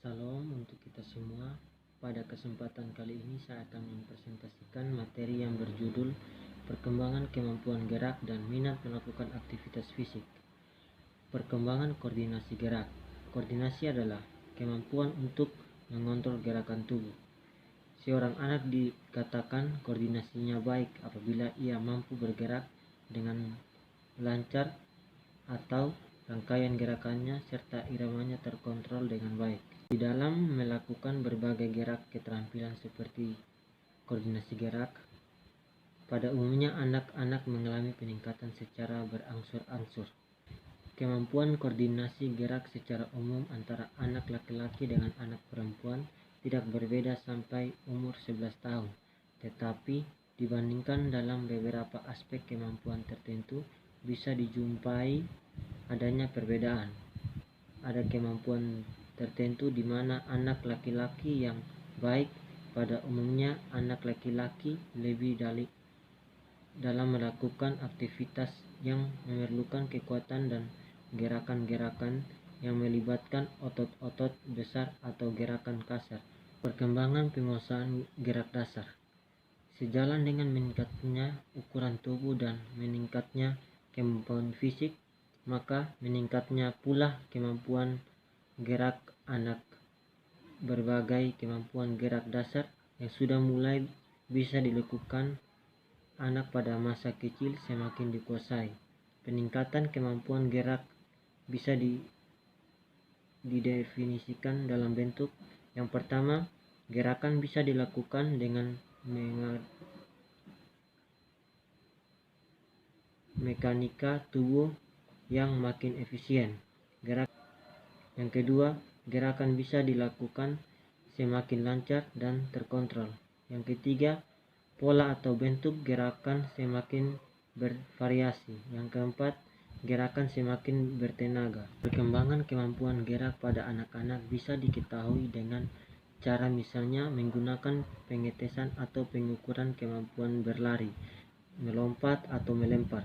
Salam untuk kita semua. Pada kesempatan kali ini saya akan mempresentasikan materi yang berjudul Perkembangan Kemampuan Gerak dan Minat Melakukan Aktivitas Fisik. Perkembangan koordinasi gerak. Koordinasi adalah kemampuan untuk mengontrol gerakan tubuh. Seorang anak dikatakan koordinasinya baik apabila ia mampu bergerak dengan lancar atau rangkaian gerakannya serta iramanya terkontrol dengan baik. Di dalam melakukan berbagai gerak keterampilan seperti koordinasi gerak, pada umumnya anak-anak mengalami peningkatan secara berangsur-angsur. Kemampuan koordinasi gerak secara umum antara anak laki-laki dengan anak perempuan tidak berbeda sampai umur 11 tahun, tetapi dibandingkan dalam beberapa aspek kemampuan tertentu bisa dijumpai adanya perbedaan. Ada kemampuan tertentu di mana anak laki-laki yang baik, pada umumnya anak laki-laki lebih dalam melakukan aktivitas yang memerlukan kekuatan dan gerakan-gerakan yang melibatkan otot-otot besar atau gerakan kasar. Perkembangan penguasaan gerak dasar. Sejalan dengan meningkatnya ukuran tubuh dan meningkatnya kemampuan fisik, maka meningkatnya pula kemampuan gerak anak. Berbagai kemampuan gerak dasar yang sudah mulai bisa dilakukan anak pada masa kecil semakin dikuasai. Peningkatan kemampuan gerak bisa didefinisikan dalam bentuk yang pertama, gerakan bisa dilakukan dengan mekanika tubuh yang makin efisien. Yang kedua, gerakan bisa dilakukan semakin lancar dan terkontrol. Yang ketiga, pola atau bentuk gerakan semakin bervariasi. Yang keempat, gerakan semakin bertenaga. Perkembangan kemampuan gerak pada anak-anak bisa diketahui dengan cara misalnya menggunakan pengetesan atau pengukuran kemampuan berlari, melompat atau melempar.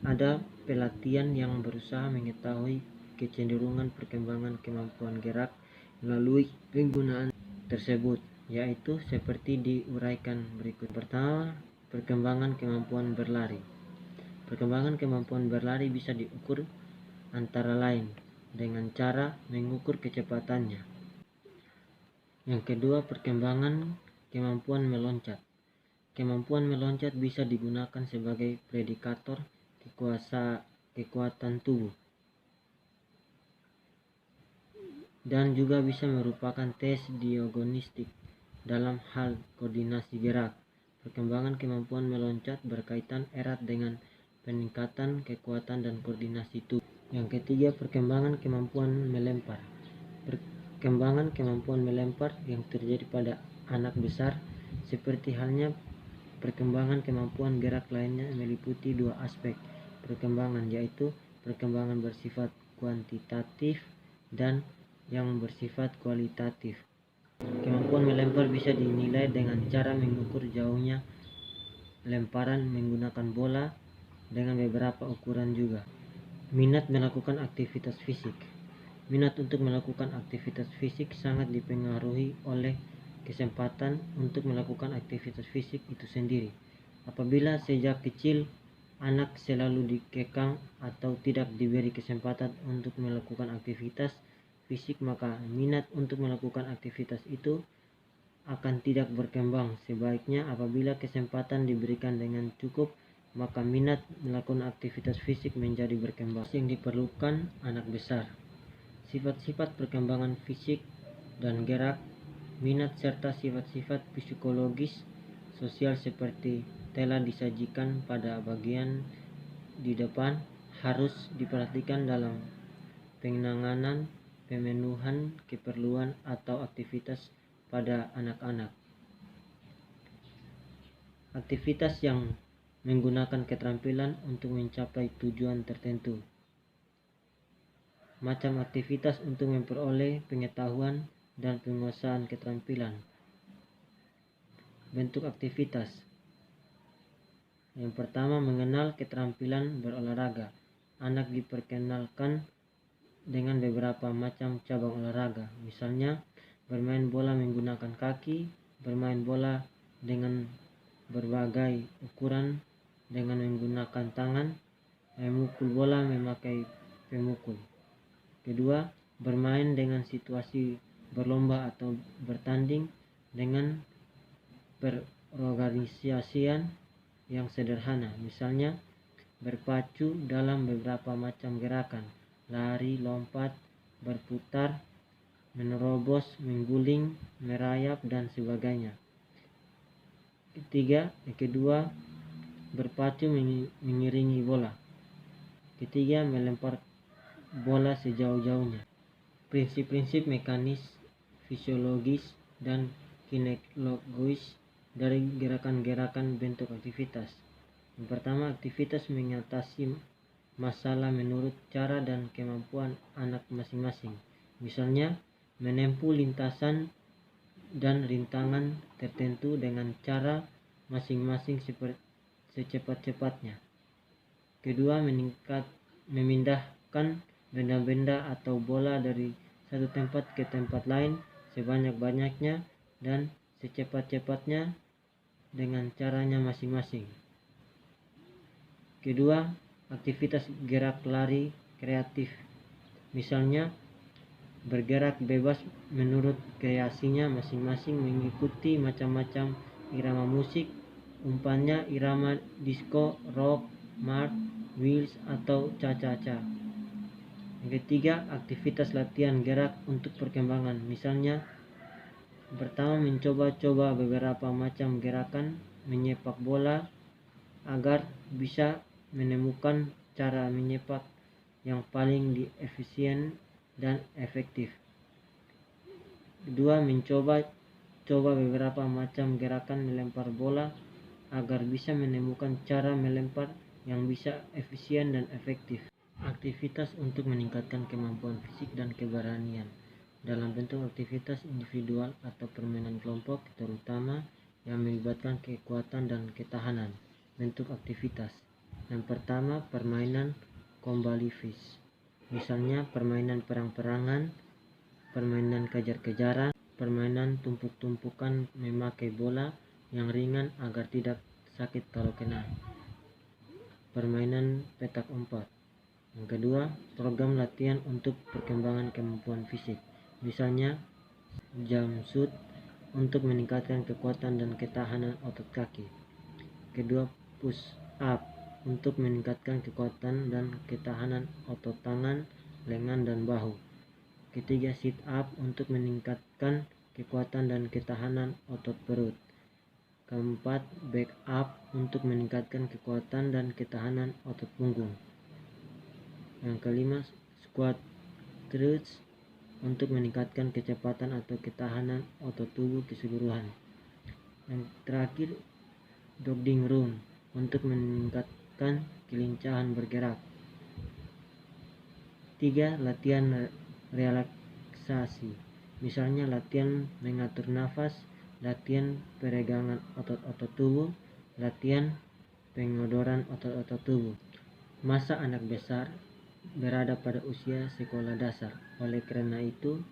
Ada pelatihan yang berusaha mengetahui kecenderungan perkembangan kemampuan gerak melalui penggunaan tersebut, yaitu seperti diuraikan berikut. Pertama, perkembangan kemampuan berlari. Perkembangan kemampuan berlari bisa diukur antara lain dengan cara mengukur kecepatannya. Yang kedua, perkembangan kemampuan meloncat. Kemampuan meloncat bisa digunakan sebagai predikator kekuatan tubuh dan juga bisa merupakan tes diagnostik dalam hal koordinasi gerak. Perkembangan kemampuan meloncat berkaitan erat dengan peningkatan kekuatan dan koordinasi tubuh. Yang ketiga, perkembangan kemampuan melempar. Perkembangan kemampuan melempar yang terjadi pada anak besar seperti halnya perkembangan kemampuan gerak lainnya meliputi dua aspek perkembangan, yaitu perkembangan bersifat kuantitatif dan yang bersifat kualitatif. Kemampuan melempar bisa dinilai dengan cara mengukur jauhnya lemparan menggunakan bola dengan beberapa ukuran juga. Minat melakukan aktivitas fisik. Minat untuk melakukan aktivitas fisik sangat dipengaruhi oleh kesempatan untuk melakukan aktivitas fisik itu sendiri. Apabila sejak kecil anak selalu dikekang atau tidak diberi kesempatan untuk melakukan aktivitas fisik, maka minat untuk melakukan aktivitas itu akan tidak berkembang. Sebaliknya apabila kesempatan diberikan dengan cukup, maka minat melakukan aktivitas fisik menjadi berkembang. Yang diperlukan anak besar. Sifat-sifat perkembangan fisik dan gerak, minat serta sifat-sifat psikologis sosial seperti telah disajikan pada bagian di depan harus diperhatikan dalam penanganan pemenuhan keperluan atau aktivitas pada anak-anak. Aktivitas yang menggunakan keterampilan untuk mencapai tujuan tertentu. Macam aktivitas untuk memperoleh pengetahuan dan penguasaan keterampilan. Bentuk aktivitas. Yang pertama, mengenal keterampilan berolahraga. Anak diperkenalkan dengan beberapa macam cabang olahraga, misalnya bermain bola menggunakan kaki, bermain bola dengan berbagai ukuran dengan menggunakan tangan, memukul bola memakai pemukul. Kedua, bermain dengan situasi berlomba atau bertanding dengan perorganisasian yang sederhana, misalnya berpacu dalam beberapa macam gerakan, lari, lompat, berputar, menerobos, mengguling, merayap, dan sebagainya. Kedua, berpacu mengiringi bola. Ketiga, melempar bola sejauh-jauhnya. Prinsip-prinsip mekanis, fisiologis, dan kinekologis dari gerakan-gerakan bentuk aktivitas. Yang pertama, aktivitas mengatasi masalah menurut cara dan kemampuan anak masing-masing. Misalnya, menempuh lintasan dan rintangan tertentu dengan cara masing-masing secepat-cepatnya. Kedua, memindahkan benda-benda atau bola dari satu tempat ke tempat lain sebanyak-banyaknya dan secepat-cepatnya dengan caranya masing-masing. Kedua, aktivitas gerak lari kreatif. Misalnya, bergerak bebas menurut kreasinya masing-masing mengikuti macam-macam irama musik, umpamanya irama disco, rock, march, waltz, atau cha-cha-cha. Yang ketiga, aktivitas latihan gerak untuk perkembangan. Misalnya, pertama mencoba-coba beberapa macam gerakan menyepak bola agar bisa menemukan cara menyepak yang paling efisien dan efektif. Kedua, mencoba beberapa macam gerakan melempar bola agar bisa menemukan cara melempar yang bisa efisien dan efektif. Aktivitas untuk meningkatkan kemampuan fisik dan keberanian dalam bentuk aktivitas individual atau permainan kelompok, terutama yang melibatkan kekuatan dan ketahanan. Bentuk aktivitas yang pertama, permainan kombalifis. Misalnya permainan perang-perangan, permainan kejar-kejaran, permainan tumpuk-tumpukan memakai bola yang ringan agar tidak sakit kalau kena, permainan petak umpet. Yang kedua, program latihan untuk perkembangan kemampuan fisik. Misalnya jumpsuit untuk meningkatkan kekuatan dan ketahanan otot kaki. Kedua, push up untuk meningkatkan kekuatan dan ketahanan otot tangan, lengan, dan bahu. Ketiga, sit up untuk meningkatkan kekuatan dan ketahanan otot perut. Keempat, back up untuk meningkatkan kekuatan dan ketahanan otot punggung. Yang kelima, squat crunch untuk meningkatkan kecepatan atau ketahanan otot tubuh keseluruhan. Yang terakhir, jogging room untuk meningkatkan kelincahan bergerak. 3. Latihan relaksasi. Misalnya latihan mengatur nafas, latihan peregangan otot-otot tubuh, latihan pengodoran otot-otot tubuh. Masa anak besar berada pada usia sekolah dasar. Oleh karena itu,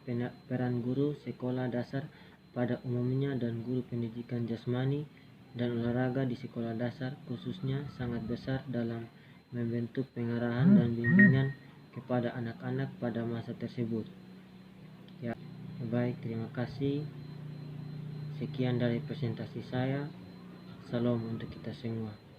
peran guru sekolah dasar pada umumnya dan guru pendidikan jasmani dan olahraga di sekolah dasar khususnya sangat besar dalam membentuk pengarahan dan bimbingan kepada anak-anak pada masa tersebut. Ya, baik, terima kasih. Sekian dari presentasi saya. Salam untuk kita semua.